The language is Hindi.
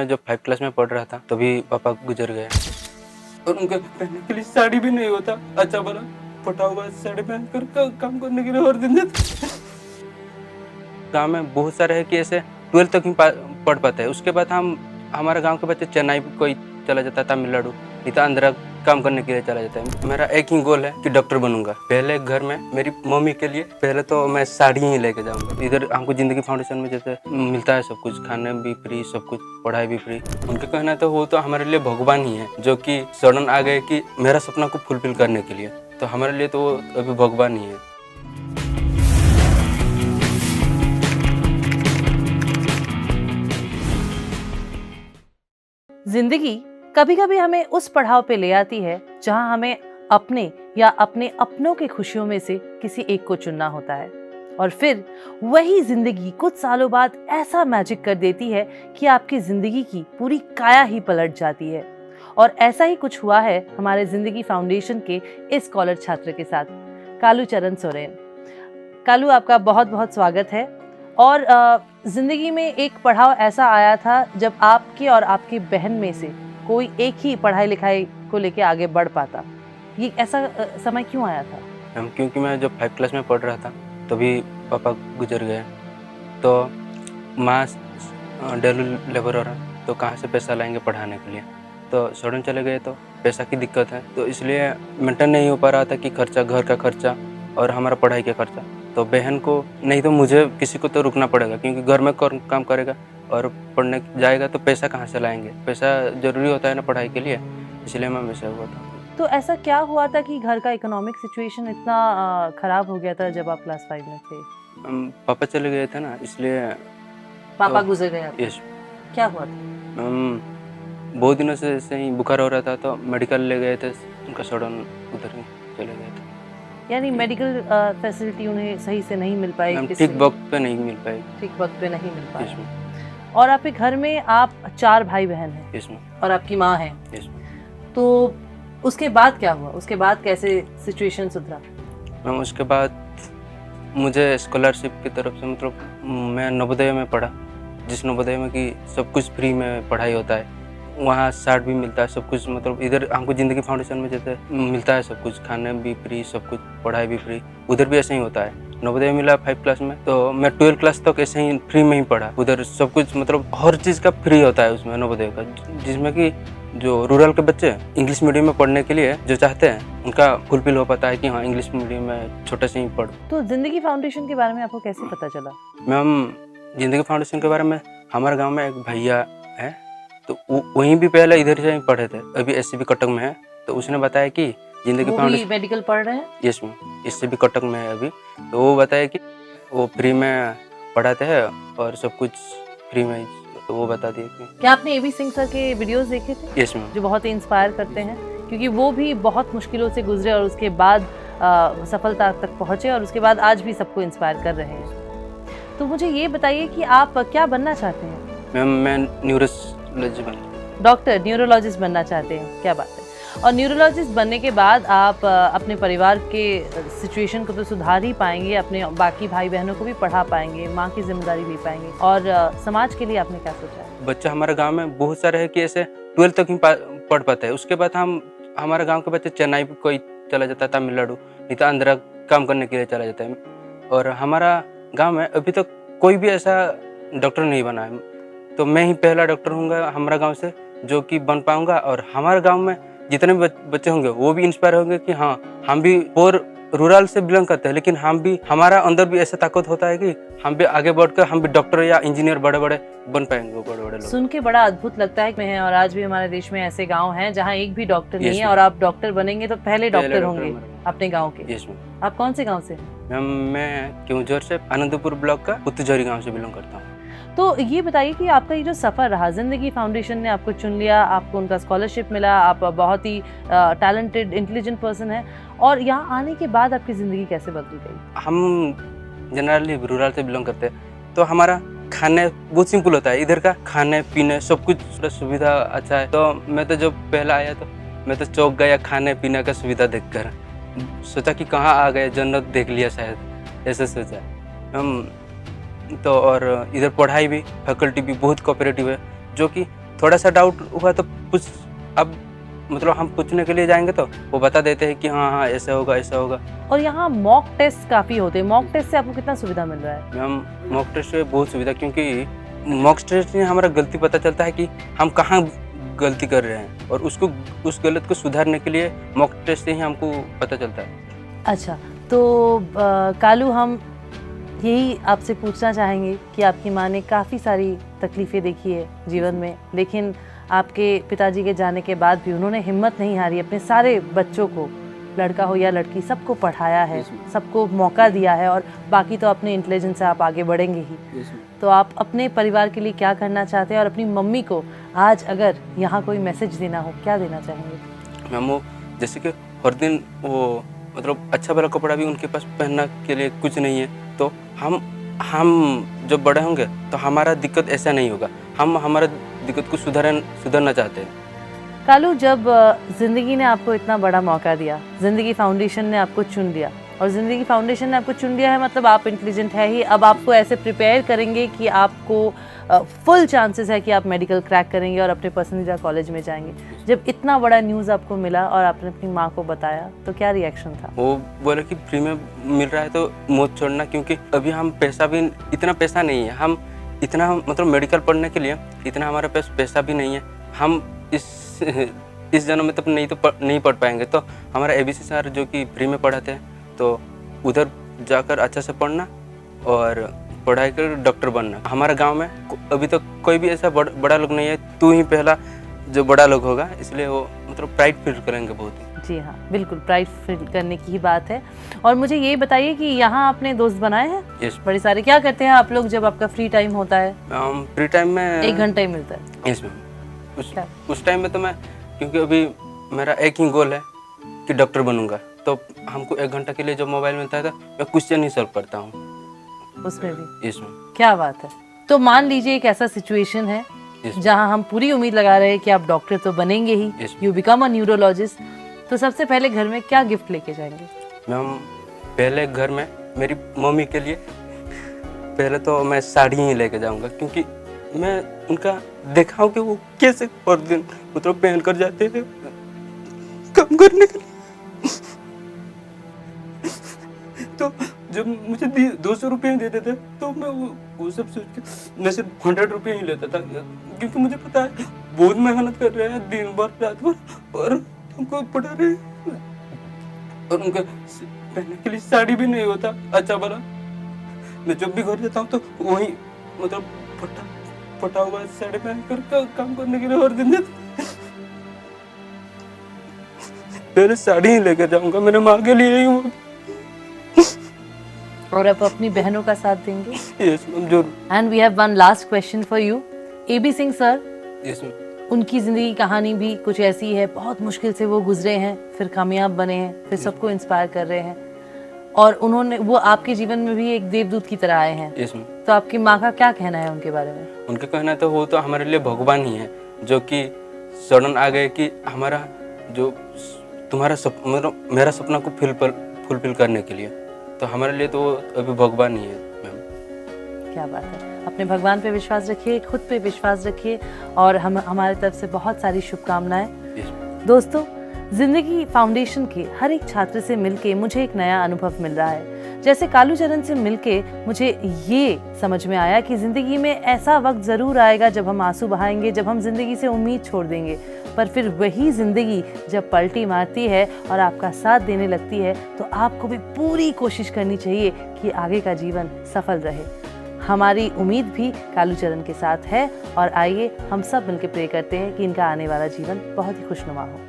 मैं जब 5 क्लास में पढ़ रहा था तभी पापा गुजर गए और उनके पहनने के लिए साड़ी भी नहीं होता। अच्छा भला फटा हुआ साड़ी पहन कर काम करने के लिए और दिन जाते। गाँव में बहुत सारे है कि ऐसे 12th तक ही पढ़ पाते हैं। उसके बाद हमारे गाँव के बच्चे चेन्नई कोई चला जाता, तमिलनाडु, नहीं तो आंध्रा काम करने के लिए चला जाता है। मेरा एक ही गोल है कि डॉक्टर बनूंगा। पहले घर में मेरी मम्मी के लिए पहले तो मैं साड़ी ही लेके जाऊंगा। इधर हमको जिंदगी फाउंडेशन में जैसे मिलता है सब कुछ, खाने भी फ्री, सब कुछ, पढ़ाई भी फ्री। उनके कहना तो वो तो हमारे लिए भगवान ही है, जो कि सडन आ गए कि मेरा सपना को फुलफिल करने के लिए। तो हमारे लिए तो वो अभी भगवान ही है। जिंदगी कभी कभी हमें उस पड़ाव पे ले आती है जहां हमें अपने या अपने अपनों की खुशियों में से किसी एक को चुनना होता है, और फिर वही जिंदगी कुछ सालों बाद ऐसा मैजिक कर देती है कि आपकी जिंदगी की पूरी काया ही पलट जाती है। और ऐसा ही कुछ हुआ है हमारे जिंदगी फाउंडेशन के इस स्कॉलर छात्र के साथ, कालू चरण सोरेन। कालू, आपका बहुत बहुत स्वागत है। और जिंदगी में एक पड़ाव ऐसा आया था जब आपके और आपकी बहन में से कोई एक ही पढ़ाई लिखाई को लेके आगे बढ़ पाता। ये ऐसा समय क्यों आया था? क्योंकि मैं जब 5 क्लास में पढ़ रहा था तभी पापा गुजर गए। तो माँ डेली लेबरर है, तो कहाँ से पैसा लाएंगे पढ़ाने के लिए। तो सडन चले गए तो पैसा की दिक्कत है, तो इसलिए मेंटेन नहीं हो पा रहा था कि खर्चा, घर का खर्चा और हमारा पढ़ाई का खर्चा। तो बहन को नहीं तो मुझे किसी को तो रुकना पड़ेगा, क्योंकि घर में काम करेगा और पढ़ने जाएगा तो पैसा कहाँ से लाएंगे। पैसा ज़रूरी होता है ना पढ़ाई के लिए, इसलिए मैं वैसे हुआ था। तो ऐसा क्या हुआ था कि घर का इकोनॉमिक सिचुएशन इतना खराब हो गया था जब आप क्लास 5 में थे? पापा चले गए थे ना, इसलिए। पापा गुजर गए आपके? यस। क्या हुआ था? बहुत दिनों से ऐसे ही बुखार हो रहा था, तो मेडिकल ले गए थे, उनका सडन उधर ही चले गए थे। यानी मेडिकल फैसिलिटी उन्हें सही से नहीं मिल पाई? ठीक वक्त पे नहीं मिल पाई। ठीक वक्त पे नहीं मिल पाई। इसमें। और आपके घर में आप 4 भाई बहन हैं? इसमें। और आपकी माँ है? इसमें। तो उसके बाद क्या हुआ? उसके बाद कैसे सिचुएशन सुधरा? मैम उसके बाद मुझे स्कॉलरशिप की तरफ से, मतलब मैं नवोदय में पढ़ा, जिस नवोदय में कि सब कुछ फ्री में पढ़ाई होता है। वहाँ चार्ट भी मिलता है, सब कुछ, मतलब इधर हमको जिंदगी फाउंडेशन में जैसे मिलता है सब कुछ, खाने भी फ्री, सब कुछ, पढ़ाई भी फ्री। उधर भी ऐसे ही होता है। नवोदय मिला 5 क्लास में, तो मैं 12 क्लास तक ऐसे ही फ्री में ही पढ़ा। उधर सब कुछ, मतलब हर चीज़ का फ्री होता है उसमें नवोदय का, जिसमें कि जो रूरल के बच्चे इंग्लिश मीडियम में पढ़ने के लिए जो चाहते हैं उनका फुलफिल हो पाता है कि हाँ इंग्लिश मीडियम में छोटे से ही पढ़। तो जिंदगी फाउंडेशन के बारे में आपको कैसे पता चला? मैम जिंदगी फाउंडेशन के बारे में, हमारे गांव में एक भैया है, तो वहीं भी पहले इधर से ही पढ़े थे, अभी SCB कटक में है। तो उसने बताया कि जिंदगी फाउंडेशन मेडिकल पढ़ रहे हैं? यस मैम, SCB कटक में है अभी। तो वो बताया कि वो फ्री में पढ़ाते हैं और सब कुछ फ्री में, तो वो बता दिए कि। क्या आपने AB सिंह सर के वीडियोस देखे थे? Yes ma'am. जो बहुत ही इंस्पायर करते हैं, क्योंकि वो भी बहुत मुश्किलों से गुजरे और उसके बाद सफलता तक पहुंचे, और उसके बाद आज भी सबको इंस्पायर कर रहे हैं। तो मुझे ये बताइए कि आप क्या बनना चाहते हैं? मैम मैं न्यूरोलॉजिस्ट डॉक्टर, न्यूरोलॉजिस्ट बनना चाहते हैं? क्या बात है। और न्यूरोलॉजिस्ट बनने के बाद आप अपने परिवार के सिचुएशन को तो सुधार ही पाएंगे, अपने बाकी भाई बहनों को भी पढ़ा पाएंगे, माँ की जिम्मेदारी ले पाएंगे, और समाज के लिए आपने क्या सोचा है? बच्चा हमारे गांव में बहुत सारे है कि ऐसे 12th तक ही पढ़ पाते हैं। उसके बाद हमारे गांव के बच्चे चेन्नई कोई चला जाता, तमिलनाडु, नहीं तो आंध्रा काम करने के लिए चला जाता है। और हमारा गांव में अभी तक कोई भी ऐसा डॉक्टर नहीं बना है, तो मैं ही पहला डॉक्टर हूँगा हमारा गांव से जो कि बन पाऊँगा। और हमारे गांव में जितने भी बच्चे होंगे वो भी इंस्पायर होंगे कि हाँ हम भी, और रूरल से बिलोंग करते हैं, लेकिन हम भी, हमारा अंदर भी ऐसा ताकत होता है कि हम भी आगे बढ़कर हम भी डॉक्टर या इंजीनियर बड़े बड़े बन पाएंगे, वो बड़े बड़े लोग। सुन के बड़ा अद्भुत लगता है। और आज भी हमारे देश में ऐसे गांव हैं जहां एक भी डॉक्टर नहीं है, और आप डॉक्टर बनेंगे तो पहले डॉक्टर होंगे अपने गांव के। Yes ma'am. आप कौन से गांव से? मैम मैं केवंझर से, आनंदपुर ब्लॉक का पुत्तजोरी गाँव से बिलोंग करता हूँ। तो ये बताइए कि आपका ये जो सफ़र रहा, जिंदगी फाउंडेशन ने आपको चुन लिया, आपको उनका स्कॉलरशिप मिला, आप बहुत ही टैलेंटेड, इंटेलिजेंट पर्सन है, और यहाँ आने के बाद आपकी ज़िंदगी कैसे बदल गई? हम जनरली रूरल से बिलोंग करते हैं, तो हमारा खाने बहुत सिंपल होता है। इधर का खाने पीने सब कुछ सुविधा अच्छा है। तो मैं तो जब पहला आया तो मैं तो चौक गया खाने पीने का सुविधा देखकर, सोचा कि कहाँ आ गए, जन्नत देख लिया शायद, ऐसे सोचा हम। तो और इधर पढ़ाई भी, फैकल्टी भी बहुत कोऑपरेटिव है, जो कि थोड़ा सा डाउट हुआ तो कुछ अब मतलब हम पूछने के लिए जाएंगे तो वो बता देते हैं कि हाँ ऐसा होगा ऐसा होगा। और यहाँ मॉक टेस्ट काफी होते हैं, मॉक टेस्ट से आपको कितना सुविधा मिल रहा है? मैम मॉक टेस्ट से बहुत सुविधा, क्योंकि मॉक टेस्ट से हमारा गलती पता चलता है कि हम कहाँ गलती कर रहे हैं, और उसको उस गलत को सुधारने के लिए मॉक टेस्ट से ही हमको पता चलता है। अच्छा, तो कालू, हम यही आपसे पूछना चाहेंगे कि आपकी माँ ने काफ़ी सारी तकलीफ़ें देखी है जीवन में, लेकिन आपके पिताजी के जाने के बाद भी उन्होंने हिम्मत नहीं हारी, अपने सारे बच्चों को, लड़का हो या लड़की, सबको पढ़ाया है, सबको मौका दिया है, और बाकी तो अपने इंटेलिजेंस से आप आगे बढ़ेंगे ही। तो आप अपने परिवार के लिए क्या करना चाहते हैं, और अपनी मम्मी को आज अगर यहाँ कोई मैसेज देना हो, क्या देना चाहेंगे? मैम वो जैसे कि हर दिन वो मतलब अच्छा वाला कपड़ा भी उनके पास पहनना के लिए कुछ नहीं है, तो हम जब बड़े होंगे तो हमारा दिक्कत ऐसा नहीं होगा, हम हमारा दिक्कत को सुधारना चाहते हैं। कालू, जब ज़िंदगी ने आपको इतना बड़ा मौका दिया, ज़िंदगी फाउंडेशन ने आपको चुन लिया, और ज़िंदगी फाउंडेशन ने आपको चुन लिया है मतलब आप इंटेलिजेंट है ही, अब आपको ऐसे प्रिपेयर करेंगे कि आपको फुल चांसेस है कि आप मेडिकल क्रैक करेंगे और अपने पसंदीदा कॉलेज में जाएंगे। जब इतना बड़ा न्यूज़ आपको मिला और आपने अपनी माँ को बताया, तो क्या रिएक्शन था? वो बोले कि फ्री में मिल रहा है तो मौत छोड़ना, क्योंकि अभी हम इतना पैसा नहीं है, हम इतना मतलब मेडिकल पढ़ने के लिए इतना हमारे पास पैसा भी नहीं है, हम इस जन्म में तब नहीं पढ़ पाएंगे, तो हमारा ABC सर जो कि फ्री में पढ़ाते हैं, तो उधर जाकर अच्छा से पढ़ना और पढ़ाई कर डॉक्टर बनना। हमारे गांव में अभी तक कोई भी ऐसा बड़ा लोग नहीं है, तू ही पहला जो बड़ा लोग होगा, इसलिए वो मतलब प्राइड फील करेंगे बहुत ही। जी हाँ, बिल्कुल प्राइड फील करने की ही बात है। और मुझे ये बताइए कि यहाँ आपने दोस्त बनाए हैं? यस। बड़े सारे। क्या करते हैं आप लोग जब आपका फ्री टाइम होता है? फ्री टाइम में 1 घंटा ही मिलता है? Yes ma'am. उस टाइम में तो मैं, क्योंकि अभी मेरा एक ही गोल है कि डॉक्टर बनूंगा, तो हमको 1 घंटा के लिए जो मोबाइल मिलता है मैं क्वेश्चन ही सॉल्व करता हूँ उसमें भी। Yes ma'am. क्या बात है। तो मान लीजिए एक ऐसा सिचुएशन है जहां हम पूरी उम्मीद लगा रहे हैं कि आप डॉक्टर तो बनेंगे ही, यू बिकम अ न्यूरोलॉजिस्ट, तो सबसे पहले घर में क्या गिफ्ट लेके जाएंगे? मैम पहले घर में मेरी मम्मी के लिए पहले तो मैं साड़ी ही लेके जाऊंगा, क्योंकि मैं उनका देखा हूँ कि वो कैसे हर दिन मतलब पहन कर जाते हैं काम करने के लिए। तो जब मुझे 200 रुपये देते थे तो मैं वो सब सोच के मैं सिर्फ 100 रुपये ही लेता था, क्योंकि मुझे पता है बहुत मेहनत कर रहे हैं दिन भर रात भर और हमको पढ़ा रहे हैं, और उनका पहनने के लिए साड़ी भी नहीं होता अच्छा वाला। मैं जब भी घर जाता हूँ तो वही मतलब फटा हुआ साड़ी पहन कर काम करने के लिए हर दिन जाता। पहले साड़ी ही लेकर जाऊंगा मेरे माँ के लिए ही। और आप अपनी बहनों का साथ देंगे? यस मैम, जरूर। And we have one last question for you. AB Singh sir, yes ma'am, उनकी जिंदगी कहानी भी कुछ ऐसी है, बहुत मुश्किल से वो गुजरे हैं, फिर कामयाब बने हैं, फिर सबको इंस्पायर कर रहे हैं, और वो आपके जीवन में भी एक देवदूत की तरह आए हैं। Yes ma'am. तो आपकी माँ का क्या कहना है उनके बारे में? उनका कहना तो वो तो हमारे लिए भगवान ही है, जो कि सडन आ गए कि हमारा जो तुम्हारा मतलब मेरा सपना को फुलफिल करने के लिए, तो हमारे लिए तो अभी भगवान ही है मैम। क्या बात है। अपने भगवान पे विश्वास रखिए, खुद पे विश्वास रखिए, और हमारे तरफ से बहुत सारी शुभकामनाएं। दोस्तों, जिंदगी फाउंडेशन के हर एक छात्र से मिलके मुझे एक नया अनुभव मिल रहा है। जैसे कालू चरण से मिलके मुझे ये समझ में आया कि जिंदगी में ऐसा वक्त जरूर आएगा जब हम आंसू बहाएंगे, जब हम जिंदगी से उम्मीद छोड़ देंगे, पर फिर वही जिंदगी जब पलटी मारती है और आपका साथ देने लगती है, तो आपको भी पूरी कोशिश करनी चाहिए कि आगे का जीवन सफल रहे। हमारी उम्मीद भी कालू चरण के साथ है, और आइए हम सब मिलकर प्रे करते हैं कि इनका आने वाला जीवन बहुत ही खुशनुमा हो।